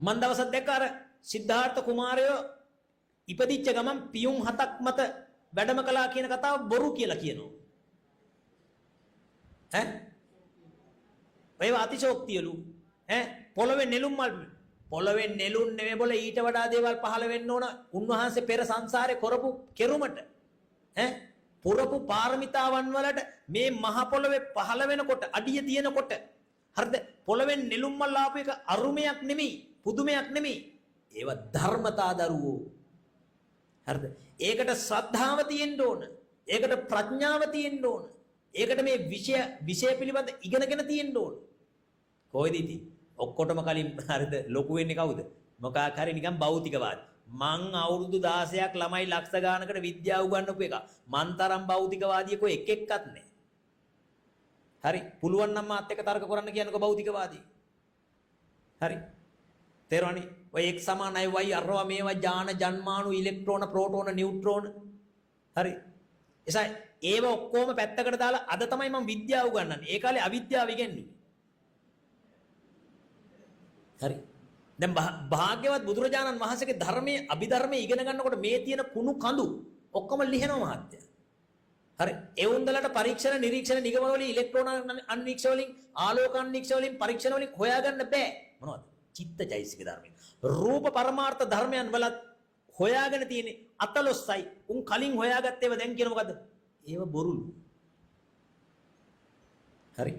මන් දවසක් දැක්ක අර සිද්ධාර්ථ කුමාරයෝ ඉපදිච්ච ගමන් පියුම් 7ක් මත වැඩම කළා කියන කතාව බොරු කියලා කියනවා. ඈ? ඒව අතිශෝක්තියලු. පොළවේ නෙළුම් මල් පොළවේ නෙළුම් නෙමෙයි බොල ඊට වඩා දේවල් පහළ වෙන්න ඕන උන්වහන්සේ පෙර සංසාරේ කරපු කෙරුමට. පුරපු පාරමිතාවන් වලට මේ මහ පොළවේ පහළ වෙනකොට අඩිය තියෙනකොට හරිද? පොළවෙන් නෙළුම් මල් ආපු එක අරුමයක් නෙමෙයි, පුදුමයක් නෙමෙයි. ඒව ධර්මතා දරුවෝ. හරිද? ඒකට ශ්‍රද්ධාව තියෙන්න ඕන. ඒකට ප්‍රඥාව තියෙන්න ඕන. ඒකට මේ විෂය පිළිබඳ ඉගෙනගෙන තියෙන්න ඕන. කොයිද ඉතින්? ඔක්කොටම කලින් හරිද ලොකු වෙන්නේ කවුද? මොකක් හරි නිකන් භෞතිකවාදී. මං අවුරුදු 16ක් ළමයි ලක්ෂ ගානකට විද්‍යාව උගන්වපු එක. මන් තරම් භෞතිකවාදියෙකෝ එක එක්කත් නැහැ. හරි. පුළුවන් නම් මාත් එක්ක තර්ක කරන්න කියන්නකෝ භෞතිකවාදී. හරි. තේරෙනවනේ? ඔය x = y අරවා මේවා ඥාන ජන්මාණු ඉලෙක්ට්‍රෝන ප්‍රෝටෝන නියුට්‍රෝන. හරි. එසයි ඒව ඔක්කොම පැත්තකට දාලා අද තමයි මම විද්‍යාව උගන්වන්නේ. ඒ කාලේ අවිද්‍යාව ඉගෙනුවේ. හරි. දැන් භාග්‍යවත් බුදුරජාණන් වහන්සේගේ ධර්මයේ අභිධර්මයේ ඉගෙන ගන්නකොට මේ තියෙන කුණු කඳු ඔක්කොම ලිහෙනවා මහත්තයා. හරි. ඒ උන්දලට පරීක්ෂණ නිරීක්ෂණ නිගමන වලින් ඉලෙක්ට්‍රෝන අන්වීක්ෂණ වලින් ආලෝක අන්වීක්ෂණ වලින් පරීක්ෂණ වලින් හොයාගන්න බෑ. මොනවද? චිත්තචෛසික ධර්මයන්. රූප පරමාර්ථ ධර්මයන් වලත් හොයාගෙන තියෙන්නේ අතලොස්සයි. උන් කලින් හොයාගත්තේව දැන් කියන මොකද්ද? ඒව බොරුලු. හරි.